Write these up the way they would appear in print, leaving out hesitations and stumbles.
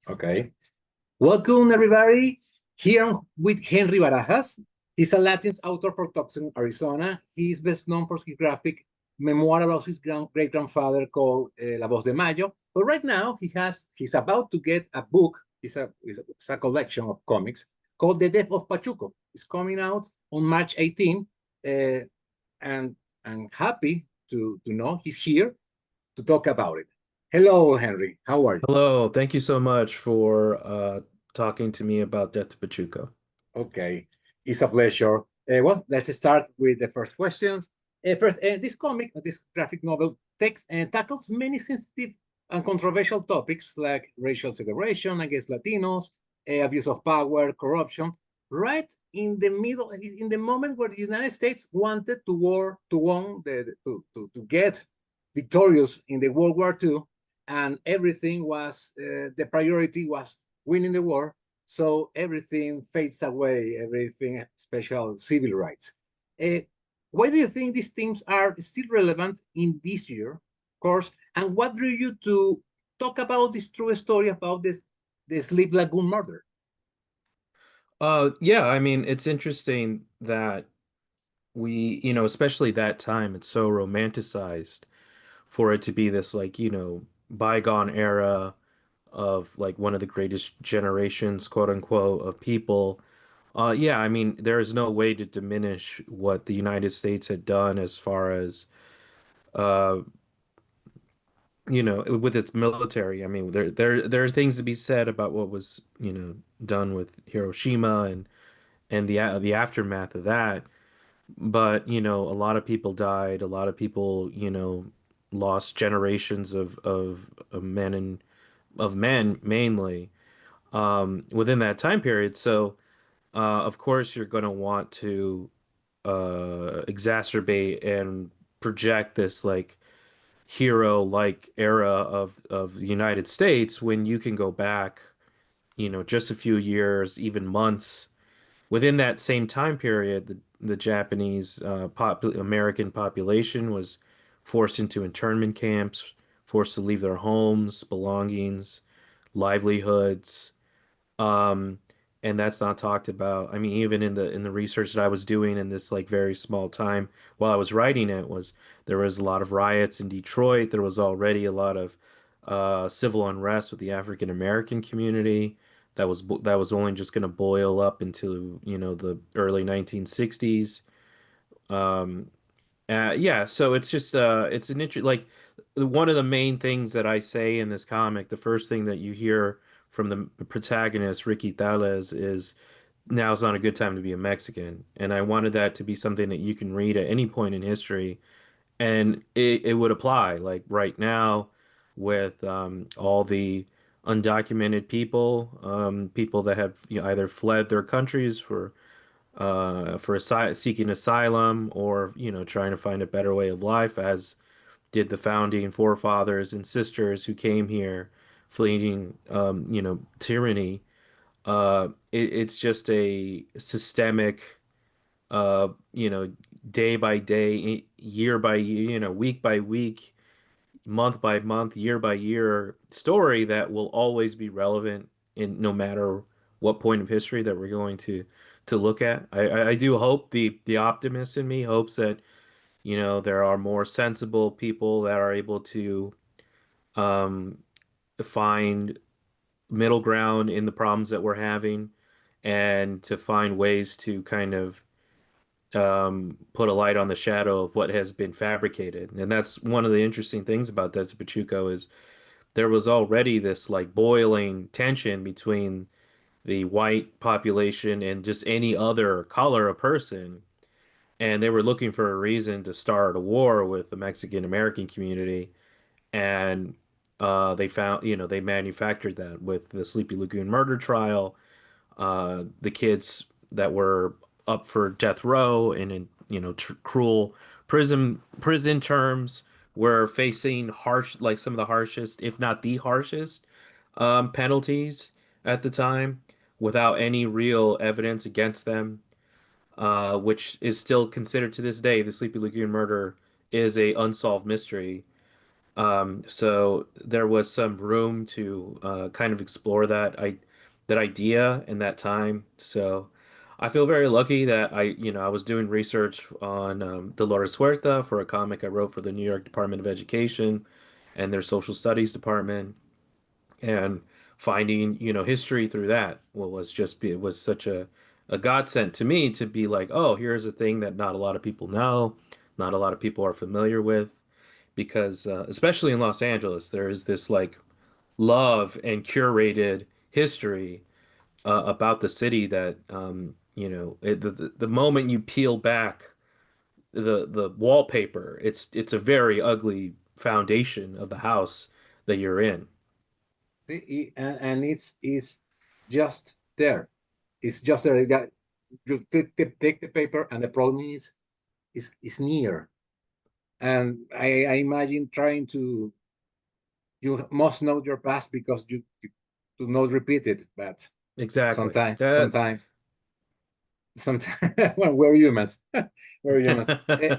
Okay. Welcome, everybody. Here with Henry Barajas. He's a Latin author from Tucson, Arizona. He is best known for his graphic memoir about his great-grandfather called La Voz de Mayo. But right now, he's about to get a book. It's a collection of comics called The Death of Pachuco. It's coming out on March 18. Uh, and I'm happy to know he's here to talk about it. Hello, Henry. How are you? Hello, thank you so much for talking to me about Death to Pachuco. Okay, it's a pleasure. Well, let's start with the first questions. This comic, this graphic novel, takes and tackles many sensitive and controversial topics like racial segregation against Latinos, abuse of power, corruption. Right in the middle, in the moment where the United States wanted to get victorious in the World War II, and everything was the priority was winning the war, so everything fades away, everything, special civil rights. Uh, why do you think these themes are still relevant in this year, of course? And what drew you to talk about this true story about the Sleep Lagoon murder? Yeah, I mean, it's interesting that especially that time, it's so romanticized for it to be this bygone era of like one of the greatest generations, quote unquote, of people. Yeah, I mean, there is no way to diminish what the United States had done as far as uh with its military. I mean, there are things to be said about what was, done with Hiroshima and the aftermath of that. But, a lot of people died, a lot of people, lost generations of men mainly within that time period. So, of course, you're going to want to exacerbate and project this like hero-like era of the United States when you can go back, just a few years, even months. Within that same time period, the Japanese American population was forced into internment camps, forced to leave their homes, belongings, livelihoods. Um, and that's not talked about. I mean, even in the research that I was doing in this like very small time while I was writing it was there was a lot of riots in Detroit. There was already a lot of civil unrest with the African American community that was only just going to boil up into, the early 1960s. Um, yeah, so it's just it's an interest like one of the main things that I say in this comic, the first thing that you hear from the protagonist, Ricky Thales, is now's not a good time to be a Mexican. And I wanted that to be something that you can read at any point in history and it would apply like right now with all the undocumented people, people that have either fled their countries seeking asylum or trying to find a better way of life, as did the founding forefathers and sisters who came here fleeing tyranny. It's just a systemic, you know, day by day, year by year, week by week, month by month, year by year story that will always be relevant in no matter what point of history that we're going to look at. I do hope the optimist in me hopes that, there are more sensible people that are able to um, find middle ground in the problems that we're having and to find ways to kind of put a light on the shadow of what has been fabricated. And that's one of the interesting things about Desert Pachuco is there was already this like boiling tension between the white population and just any other color of person. And they were looking for a reason to start a war with the Mexican American community. And they found, they manufactured that with the Sleepy Lagoon murder trial, the kids that were up for death row and in tr cruel prison terms were facing harsh, like some of the harshest, if not the harshest, penalties at the time without any real evidence against them, which is still considered to this day. The Sleepy Lagoon murder is a unsolved mystery. So there was some room to kind of explore that idea in that time. So I feel very lucky that I was doing research on Dolores Huerta for a comic I wrote for the New York Department of Education and their social studies department, and finding, history through that it was such a godsend to me to be like, oh, here's a thing that not a lot of people know, not a lot of people are familiar with, because especially in Los Angeles, there is this like love and curated history about the city that the moment you peel back the wallpaper, it's a very ugly foundation of the house that you're in. And it's just there. It's just there. You take the paper, and the problem is near. And I imagine trying to, you must know your past because you do not repeat it, but Exactly. sometimes That sometimes sometimes when we're humans. We're humans.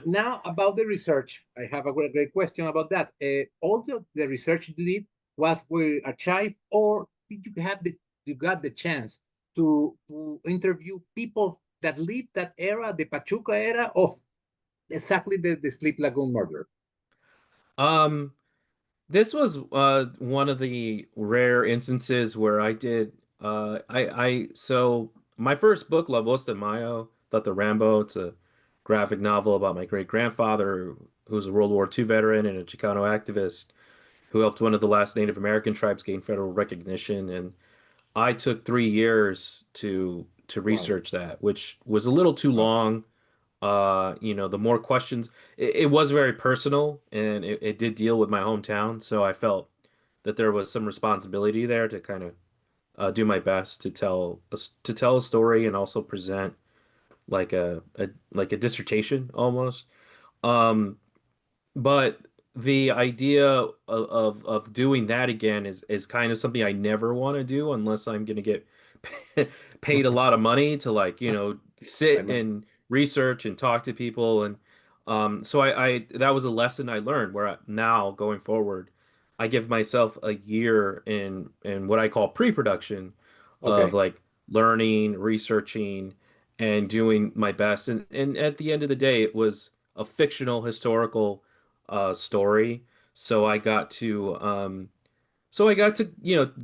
Now about the research, I have a great question about that. All the research you did was with archive, or did you got the chance to interview people that lived that era, the Pachuca era of exactly the Sleep Lagoon murder? um This was one of the rare instances where I did so my first book, La Voz de Mayo, Tata Rambo, it's a graphic novel about my great grandfather who was a World War II veteran and a Chicano activist who helped one of the last Native American tribes gain federal recognition. And I took 3 years to Wow. research that, which was a little too Wow. long. The more questions, it was very personal, and it did deal with my hometown, so I felt that there was some responsibility there to kind of do my best to tell a story and also present like a dissertation almost. Um, but the idea of doing that again is kind of something I never want to do unless I'm going to get paid a lot of money to like, I sit know. and research and talk to people. And so I that was a lesson I learned where now going forward, I give myself a year in what I call pre-production of Okay. like learning, researching, and doing my best. And at the end of the day, it was a fictional historical story. So I got to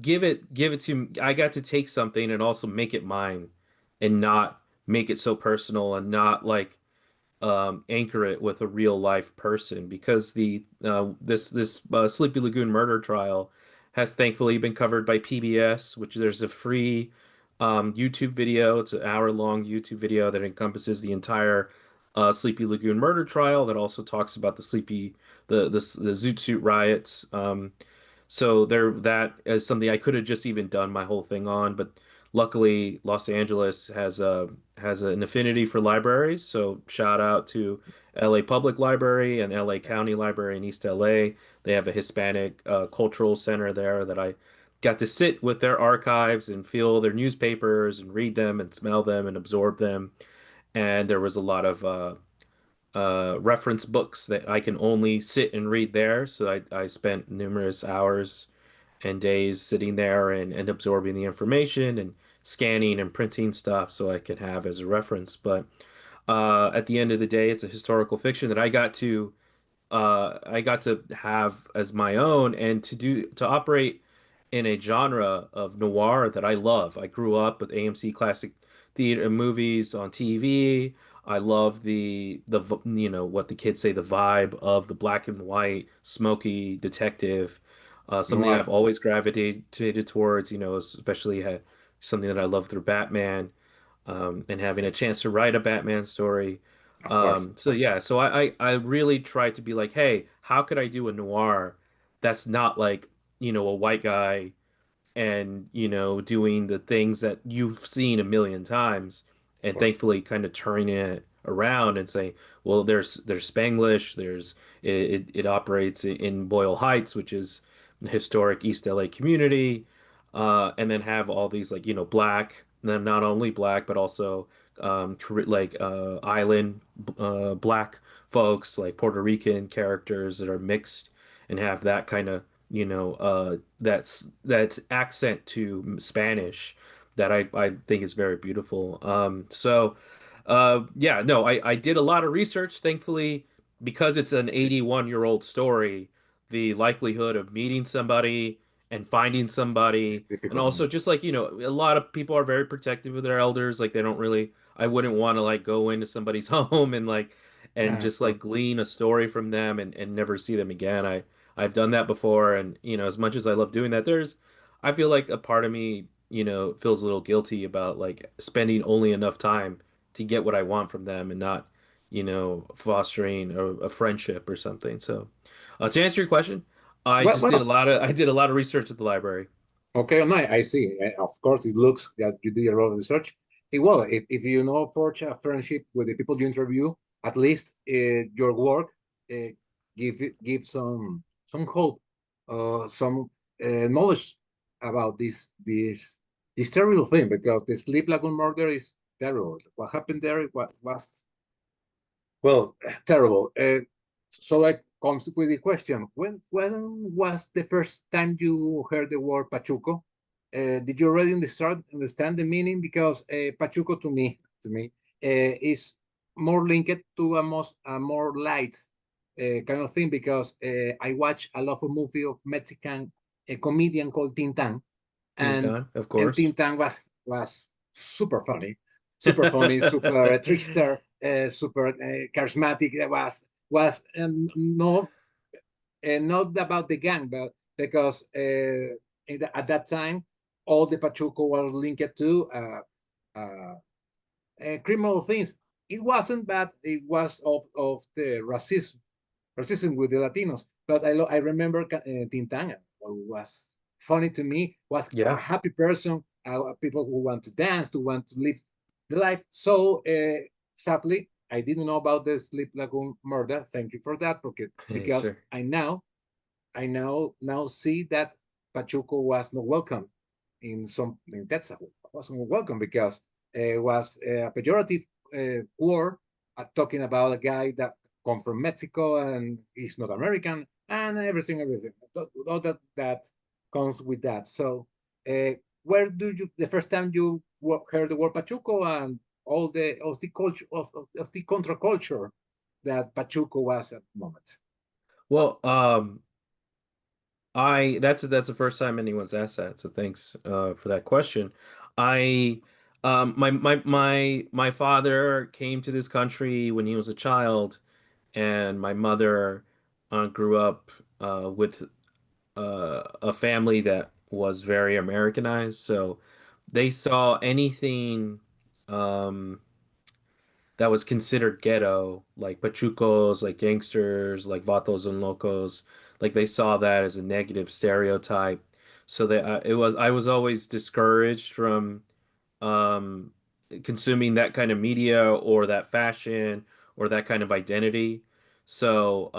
give it to I got to take something and also make it mine and not make it so personal and not like anchor it with a real life person, because the this Sleepy Lagoon murder trial has thankfully been covered by PBS, which there's a free YouTube video. It's an hour-long YouTube video that encompasses the entire Sleepy Lagoon murder trial that also talks about the Zoot Suit riots. So that is something I could have just even done my whole thing on, but luckily Los Angeles has an affinity for libraries. So shout out to LA Public Library and LA County Library in East LA. They have a Hispanic cultural center there that I got to sit with their archives and feel their newspapers and read them and smell them and absorb them. And there was a lot of reference books that I can only sit and read there. So I spent numerous hours and days sitting there and absorbing the information and scanning and printing stuff so I could have as a reference. But at the end of the day, it's a historical fiction that I got to have as my own and to operate in a genre of noir that I love. I grew up with AMC classic theater movies on TV. I love what the kids say, the vibe of the black and white smoky detective. Something I've Noir, always gravitated towards, especially something that I love through Batman, and having a chance to write a Batman story. of course. So yeah, so I really try to be like, hey, how could I do a noir that's not like, a white guy and, doing the things that you've seen a million times, Of and course. thankfully kind of turning it around and say, well, there's Spanglish, it operates in Boyle Heights, which is the historic East LA community, and then have all these like, black, then not only black but also island black folks, like Puerto Rican characters that are mixed and have that kind of, that's accent to Spanish that I think is very beautiful. Yeah, no, I did a lot of research. Thankfully, because it's an 81-year-old story, the likelihood of meeting somebody and finding somebody, and Difficult. also just like, a lot of people are very protective of their elders. Like they don't really, I wouldn't want to like go into somebody's home and like, and Yeah, of just course. like glean a story from them and never see them again. I've done that before, and as much as I love doing that, I feel like a part of me, feels a little guilty about like spending only enough time to get what I want from them and not, fostering a friendship or something. So, to answer your question, Well, I did a lot of research at the library. okay, no, I see. Of course, it looks that you did a lot of research. Well, if you know forge a friendship with the people you interview, at least your work uh, give some hope, some knowledge about this terrible thing, because the Sleep Lagoon murder is terrible. What happened there was well, terrible. So I comes with the question: when was the first time you heard the word Pachuco? Did you already understand the meaning? Because Pachuco to me is more linked to a more light kind of thing, because I watch a lot of movie of Mexican comedian called Tintan, and Tintan, of course. Tintan was super funny, super trickster, super charismatic. It was no not about the gang, but because at that time all the Pachuco were linked to criminal things. It wasn't bad. It was of the racism with the Latinos. But I remember Tintan. What was funny to me was a Yeah, happy person, people who want to dance, to want to live the life. So sadly, I didn't know about the Sleep Lagoon murder. Thank you for that, because sure. I now see that Pachuco was not welcome in Texas. Wasn't welcome because it was a pejorative word, talking about a guy that come from Mexico and he's not American, and everything, all that comes with that. So, where do you the first time you heard the word Pachuco, and all the culture of the counterculture that Pachuco was at the moment? Well, that's the first time anyone's asked that, so thanks for that question. I my father came to this country when he was a child, and my mother grew up with a family that was very Americanized, so they saw anything um, that was considered ghetto, like pachucos, like gangsters, like vatos and locos, like they saw that as a negative stereotype. So I was always discouraged from um, consuming that kind of media or that fashion or that kind of identity. So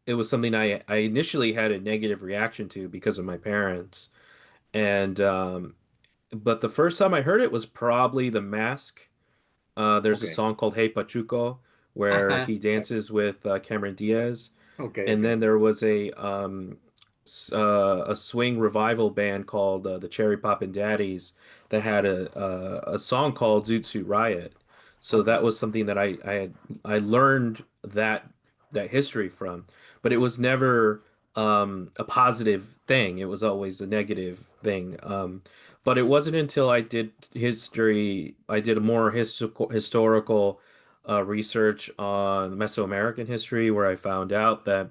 it was something I initially had a negative reaction to because of my parents. And but the first time I heard it was probably The Mask. There's a Okay. song called Hey Pachuco where he dances with Cameron Diaz. Okay, And okay. then there was a swing revival band called the Cherry Poppin' Daddies that had a song called Zoot Suit Riot. So Okay. that was something that I learned that history from, but it was never a positive thing. It was always a negative thing. But it wasn't until I did a more historical research on Mesoamerican history where I found out that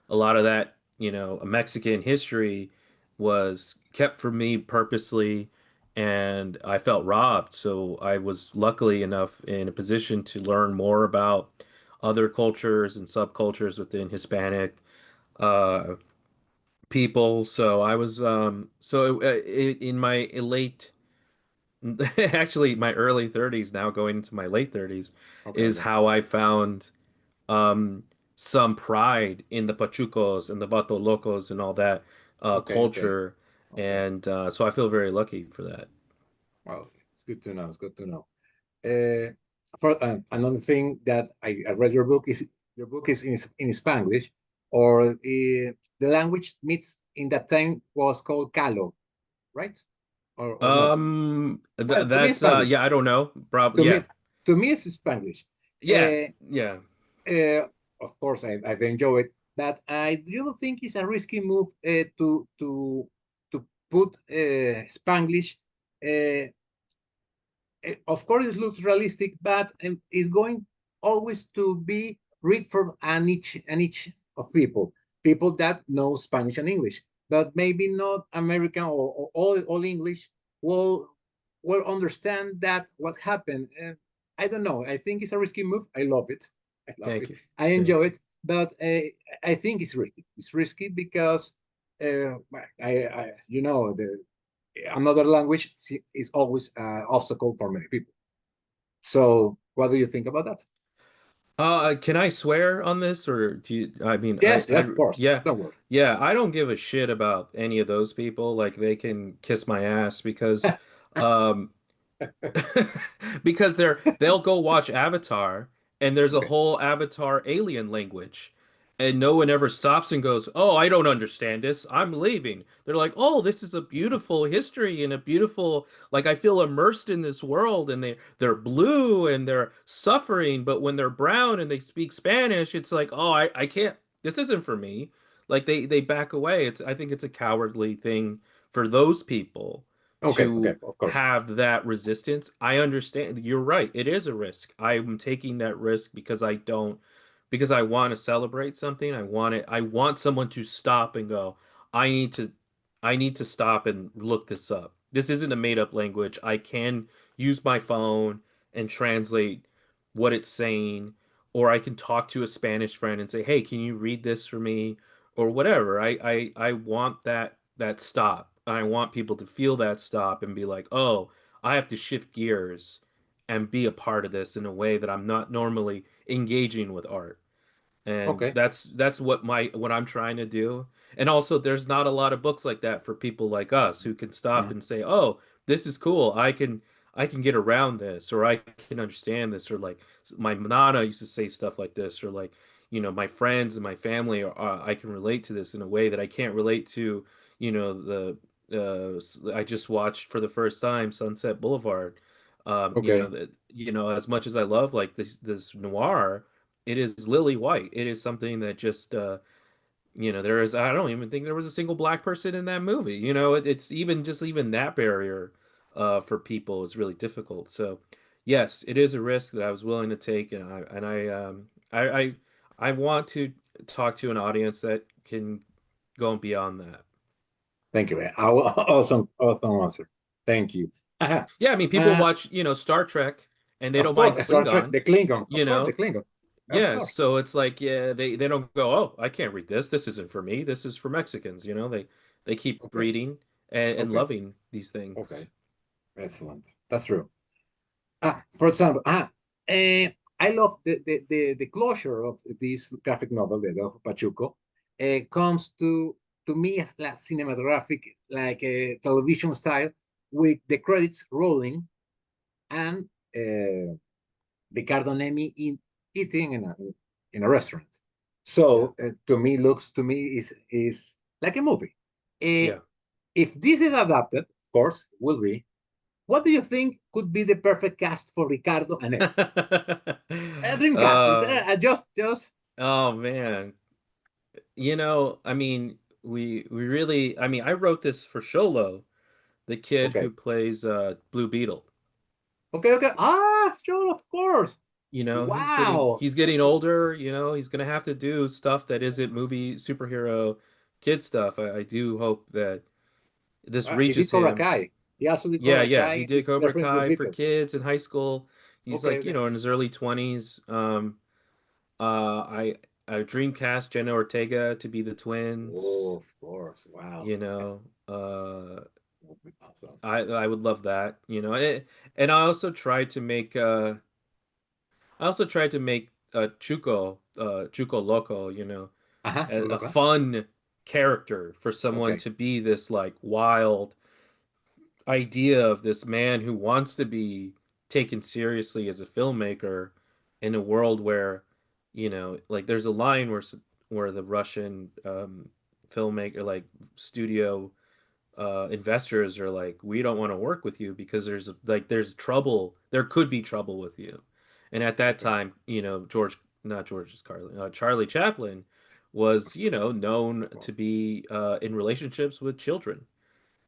a lot of that, Mexican history was kept from me purposely, and I felt robbed. So I was luckily enough in a position to learn more about other cultures and subcultures within Hispanic uh, people. So I was in my late actually my early 30s, now going into my late 30s, Okay, is okay. how I found um, some pride in the Pachucos and the Vato Locos and all that Okay, okay, culture. okay. And so I feel very lucky for that. Well, it's good to know. It's good to know. For another thing that I read your book is in Spanish. or the language meets in that time was called Calo, right? Or not? Well, to me, it's That's Spanish. yeah, I don't know. Probably To yeah. me, to me, it's Spanish. Yeah. Uh, Yeah. of course, I've enjoyed it, but I really think it's a risky move to put Spanglish. Uh, of course, it looks realistic, but it's going always to be read from a niche of people that know Spanish and English, but maybe not American or all English will understand that what happened. I don't know. I think it's a risky move. I love it. I love Thank it. you. I Thank enjoy you. it, but I think it's risky. It's risky because you know, another language is always an obstacle for many people. So, what do you think about that? Can I swear on this or do you, I mean, Yes, yes, of course. yeah, Don't worry. yeah, I don't give a shit about any of those people. Like they can kiss my ass because, um, because they'll go watch Avatar and there's a Okay, whole Avatar alien language and no one ever stops and goes, "Oh, I don't understand this. I'm leaving." They're like, "Oh, this is a beautiful history and a beautiful like I feel immersed in this world and they're blue and they're suffering, but when they're brown and they speak Spanish, it's like, "Oh, I can't. This isn't for me." Like they back away. It's I think it's a cowardly thing for those people okay, okay, to of course. have that resistance. I understand. You're right. It is a risk. I'm taking that risk because I don't, because I want to celebrate something. I want it. I want someone to stop and go, I need to, I need to stop and look this up. This isn't a made up language. I can use my phone and translate what it's saying, or I can talk to a Spanish friend and say, hey, can you read this for me? Or whatever. I want that stop. I want people to feel that stop and be like, "Oh, I have to shift gears and be a part of this in a way that I'm not normally engaging with art." And Okay. that's what I'm trying to do. And also there's not a lot of books like that for people like us who can stop Mhm. and say, "Oh, this is cool. I can get around this or I can understand this," or like my nana used to say stuff like this or like, my friends and my family I can relate to this in a way that I can't relate to, the I just watched for the first time Sunset Boulevard. Okay. That as much as I love like this noir, it is lily white. It is something that just there is I don't even think there was a single black person in that movie. It's even that barrier for people is really difficult. So yes, it is a risk that I was willing to take, and I want to talk to an audience that can go beyond that. Thank you. Awesome, awesome answer. Thank you. Uh-huh. Yeah, I mean, people Uh, watch, Star Trek and they of don't mind course, Star Trek, Klingon, the Klingon. Of you course, the know. Klingon. Of Yeah, course. so it's like, yeah, they don't go, oh, I can't read this. This isn't for me. This is for Mexicans. They keep Okay. reading and Okay. loving these things. Okay. Excellent. That's true. For example, I love the closure of this graphic novel, The Death of Pachuco, comes to me as like cinematographic, like a television style, with the credits rolling and Ricardo Nemi eating in a restaurant. Yeah, So to me is like a movie. Uh, yeah. if this is adapted, of course, will be. What do you think could be the perfect cast for Ricardo and Emi? A dream cast. It's, uh, just oh man. I mean, we really, I mean, I wrote this for Sholo, the kid who okay. plays Blue Beetle. Okay, okay. Ah, sure, of course. He's getting Wow. he's getting older, he's gonna have to do stuff that isn't movie superhero kid stuff. I do hope that this He did reaches Cobra him. Kai. He also did Yeah, Cobra yeah, he Kai. did He's Cobra referring to Kai for Beetle. kids in high school. He's Okay, like, okay. in his early 20s. I Dreamcast Jenna Ortega to be the twins. Oh, of course. Wow. You That's know, uh, awesome. I would love that. And I also tried to make Chuco Loco. Uh-huh. A Loca. fun character for someone Okay. to be this like wild idea of this man who wants to be taken seriously as a filmmaker in a world where, like there's a line where the Russian filmmaker, like studio investors are like, we don't want to work with you because there's trouble. There could be trouble with you. And at that time, not George's Carlin, Charlie Chaplin was, known to be in relationships with children.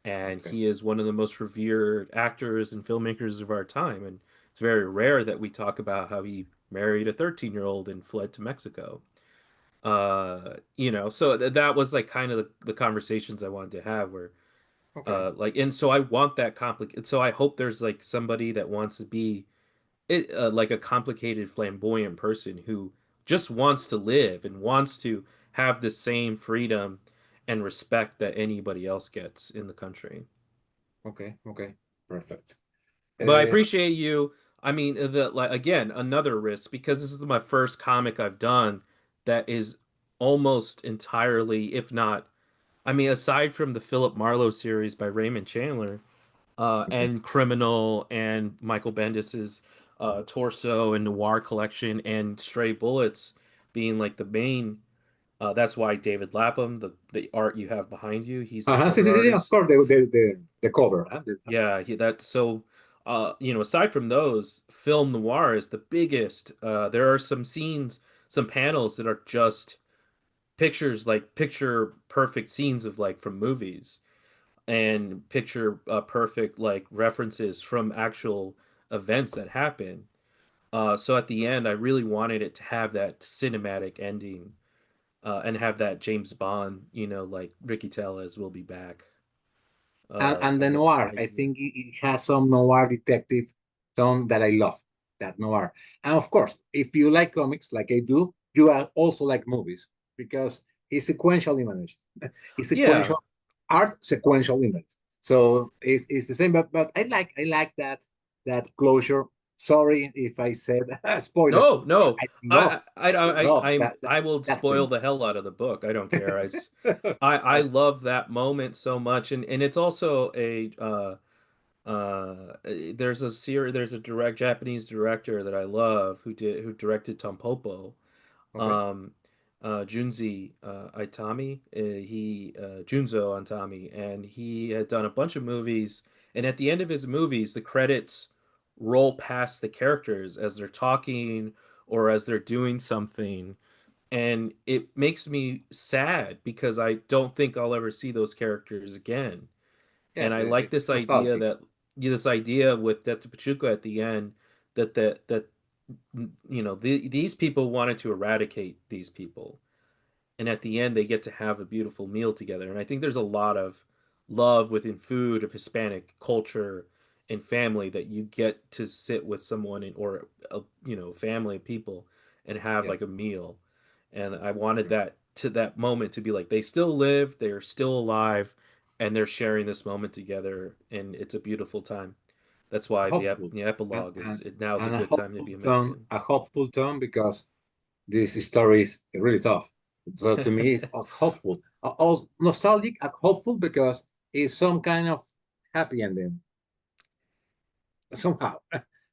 And Okay. he is one of the most revered actors and filmmakers of our time. And it's very rare that we talk about how he married a 13-year-old and fled to Mexico. So that was like kind of the conversations I wanted to have where Okay. and so I want that complicated. So I hope there's like somebody that wants to be like a complicated, flamboyant person who just wants to live and wants to have the same freedom and respect that anybody else gets in the country. Okay. Okay. Perfect. But I Uh, appreciate you. I mean, the like again, another risk because this is my first comic I've done that is almost entirely, if not, I mean, aside from the Philip Marlowe series by Raymond Chandler, okay. and Criminal and Michael Bendis's Torso and Noir collection and Stray Bullets being like the main. That's why David Lapham, the art you have behind you, he's the Sí, sí, cover sí, of artist. course, the cover. Huh? Yeah, that's so. Aside from those, film noir is the biggest. There are some scenes, some panels that are just pictures, like picture perfect scenes of like from movies and picture perfect like references from actual events that happen. So at the end, I really wanted it to have that cinematic ending and have that James Bond, like Ricky Tellis will be back And the kind of noir, I idea. think it has some noir detective tone that I love, that noir. And of course, if you like comics like I do, you are also like movies because it's sequential images. It's Yeah, sequential art, sequential images. So it's the same, but I like that closure. Sorry if I said a spoiler. no, no. I love I will that spoil film. the hell out of the book. I don't care. I love that moment so much, and it's also a there's a direct Japanese director that I love who directed Tampopo, Okay, um Junzi Itami, Junzo Antami, and he had done a bunch of movies, and at the end of his movies the credits roll past the characters as they're talking or as they're doing something, and it makes me sad because I don't think I'll ever see those characters again. And yes, I like it's nostalgic. this idea with Death to Pachuco at the end that these people wanted to eradicate these people, and at the end they get to have a beautiful meal together. And I think there's a lot of love within food of Hispanic culture and family that you get to sit with someone or a family of people and have like Yes. a meal. And I wanted that moment to be like they still live, they're still alive, and they're sharing this moment together, and it's a beautiful time. That's why Hopeful the and, epilogue and, now is a and good time to be a a Mexican. hopeful tone because this story is really tough. So to me, it's hopeful, also nostalgic and hopeful because it's some kind of happy ending somehow.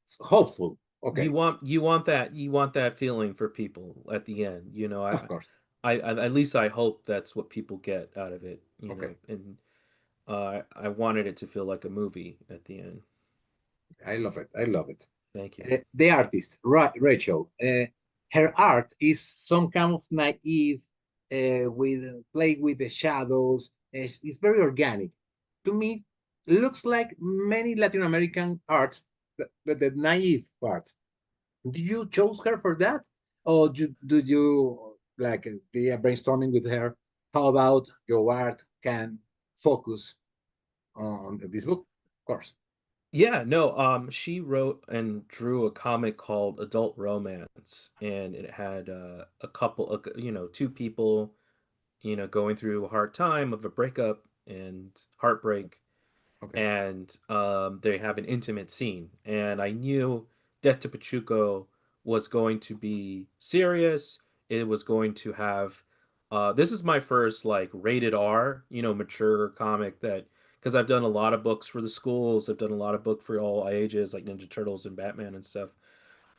It's hopeful. Okay, You want that feeling for people at the end. of course. At least I hope that's what people get out of it. Okay, And I wanted it to feel like a movie at the end. I love it. I love it. Thank you. The artist, Rachel, her art is some kind of naive, with play with the shadows. It's very organic. To me, it looks like many Latin American arts, but the naive part. Do you chose her for that, or do you like be brainstorming with her? How about your art can focus on this book? Of course. Yeah, no, she wrote and drew a comic called Adult Romance, and it had a couple of, two people, going through a hard time of a breakup and heartbreak, Okay. and they have an intimate scene. And I knew Death to Pachuco was going to be serious. It was going to have. This is my first like rated R, mature comic that because I've done a lot of books for the schools. I've done a lot of book for all ages, like Ninja Turtles and Batman and stuff.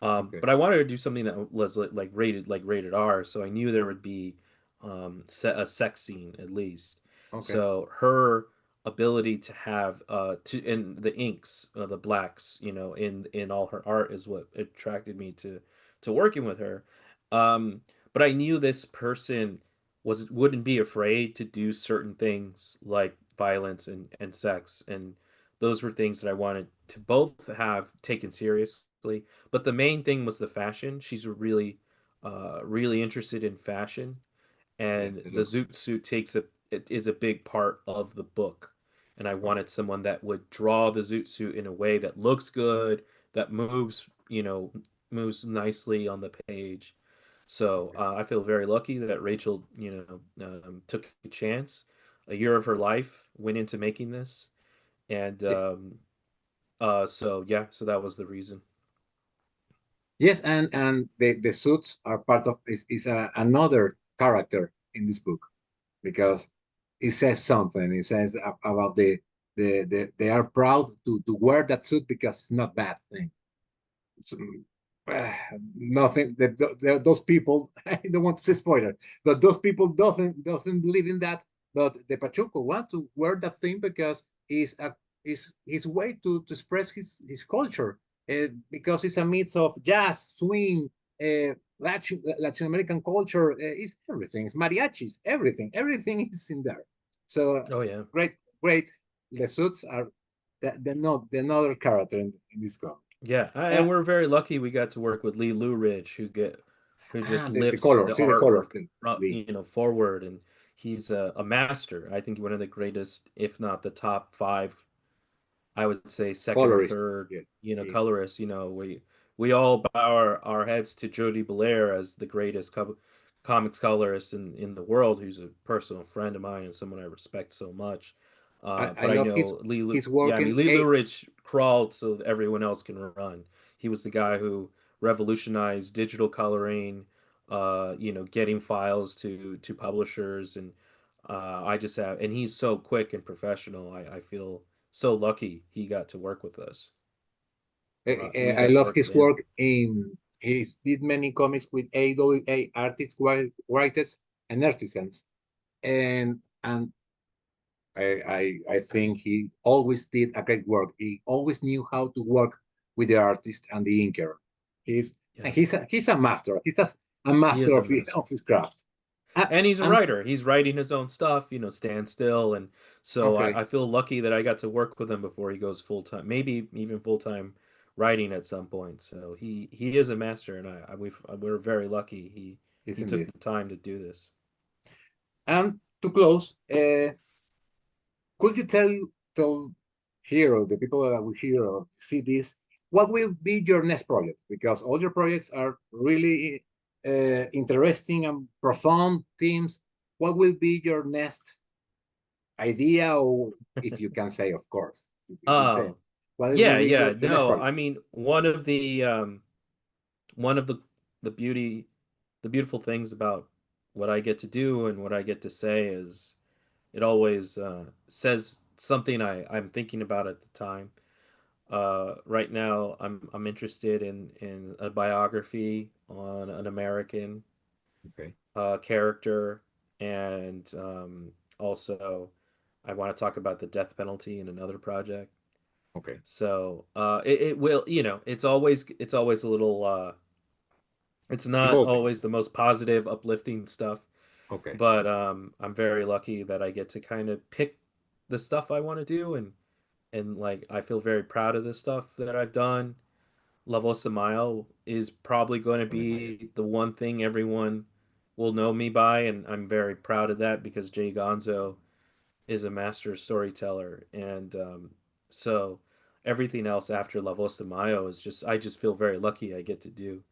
Okay. But I wanted to do something that was like rated R, so I knew there would be a sex scene at least. Okay. So her ability to have to in the inks, the blacks, in all her art is what attracted me to working with her. Um, but I knew this person wouldn't be afraid to do certain things like violence and sex, and those were things that I wanted to both have taken seriously. But the main thing was the fashion. She's really interested in fashion, Yes, and the the look. zoot suit it is a big part of the book. And I Okay. wanted someone that would draw the zoot suit in a way that looks good, that moves nicely on the page. So Okay. I feel very lucky that Rachel, took a chance. A year of her life went into making this, and Ye- so yeah, so that was the reason. Yes, and the suits are part of is another character in this book because it says something. It says about they are proud to wear that suit because it's not bad thing. It's, uh, nothing that those people I don't want to say spoiler, but those people doesn't believe in that. But the Pachuco want to wear that thing because is his way to express his culture, because it's a mix of jazz, swing, Latin American culture. It's everything. It's mariachis. Everything is in there. So Oh yeah. great, great. The suits are the another character in this comic. Yeah, Uh, and we're very lucky we got to work with Lee Luridge, who just the lifts color, the see the colors, artwork, Lee. forward, and he's a master. I think one of the greatest, if not the top five, I would say second or Colorist. third, Yes, yes, colorists. We all bow our heads to Jody Belair as the greatest comics colorist in the world, who's a personal friend of mine and someone I respect so much. I But I love know his work I mean in Lee a Luridge crawled so that everyone else can run. He was the guy who revolutionized digital coloring, getting files to publishers, and I just have, and he's so quick and professional. I feel so lucky he got to work with us, or we I got to love work with his him. work in he did many comics with AWA artists, writers, and artisans, and I think he always did a great work. He always knew how to work with the artist and the inker. He's Yeah, he's a master. He's a he master is a of master. of his craft. And he's a And writer. He's writing his own stuff, Stand Still. And so okay, I feel lucky that I got to work with him before he goes full time, maybe even full time writing at some point. So he is a master, and we're very lucky yes he took indeed. the time to do this. And to close, could you tell here the people that will hear or see this, what will be your next project? Because all your projects are really interesting and profound themes. What will be your next idea, or if you can say, of course, if you say Uh it, what will yeah, be yeah. the next No, project? I mean one of the beauty the beautiful things about what I get to do and what I get to say is it always says something I'm thinking about at the time. Right now, I'm interested in a biography on an American Okay, character, and also I want to talk about the death penalty in another project. okay, So it will, it's always a little it's not evolving. always the most positive, uplifting stuff, Okay, but I'm very lucky that I get to kind of pick the stuff I want to do, and like I feel very proud of the stuff that I've done. La Voz de Mayo is probably going to Voz de Mayo. be the one thing everyone will know me by, and I'm very proud of that because Jay Gonzo is a master storyteller, and so everything else after La Voz de Mayo is just I just feel very lucky I get to do.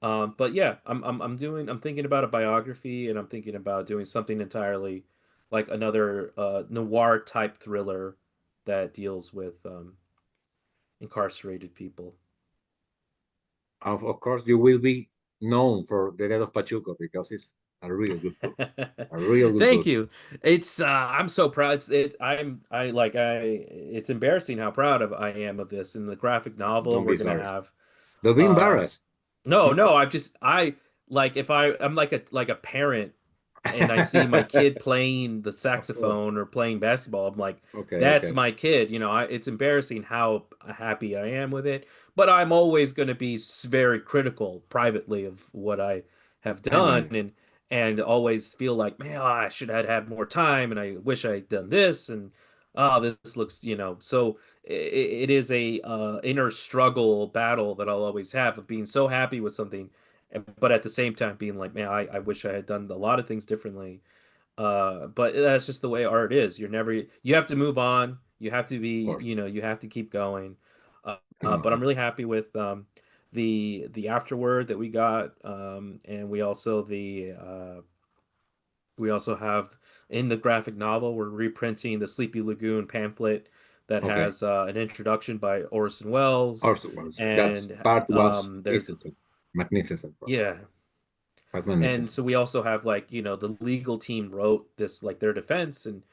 But yeah, I'm thinking about a biography, and I'm thinking about doing something entirely like another noir type thriller that deals with incarcerated people. Of course, you will be known for The Death of Pachuco because it's a real good book. A real good Thank book. you. It's I'm so proud. It's embarrassing how proud of I am of this. In the graphic novel Don't be we're gonna embarrassed. have Don't be uh embarrassed. no, no, I'm just I like if I'm like a parent and I see my kid playing the saxophone or playing basketball, I'm like, Okay, that's okay. my kid. You know, it's embarrassing how happy I am with it, but I'm always going to be very critical privately of what I have I know done, you. and always feel like, man, I should have had more time, and I wish I had done this, and oh, this looks, you know, so it is a inner struggle battle that I'll always have of being so happy with something, but at the same time being like, man, I wish I had done a lot of things differently. But that's just the way art is. You have to move on. You have to Of be, course. you know, you have to keep going. I know. But I'm really happy with the afterword that we got, and we also have in the graphic novel, we're reprinting the Sleepy Lagoon pamphlet that Okay. has an introduction by Orson Welles, Also, was that and part was there's magnificent, magnificent part, yeah, quite and so magnificent. we also have, like, you know, the legal team wrote this, like, their defense, and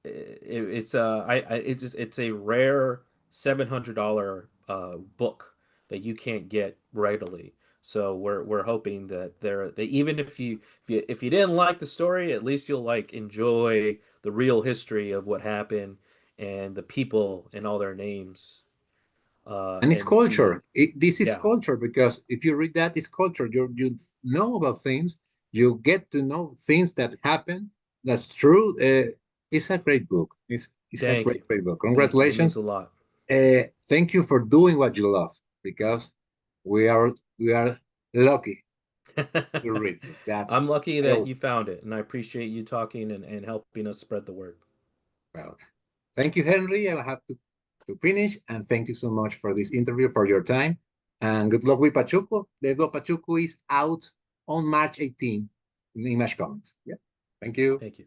it's a rare $700 book that you can't get readily. So we're hoping that they even if you didn't like the story, at least you'll like enjoy the real history of what happened and the people and all their names, And it's and see, culture. This is yeah, culture because if you read that, it's culture. You know about things. You get to know things that happen. That's true. It's a great book. It's a thank great, you, great book. thank you. It means a Congratulations. lot. Thank you for doing what you love because we are lucky to read you. That's I'm lucky I that always you found it, and I appreciate you talking and helping us spread the word. well. Thank you, Henry. I'll have to finish. And thank you so much for this interview, for your time. And good luck with Pachuco. The Death of Pachuco is out on March 18 in Image Comics. Yeah. Thank you. Thank you.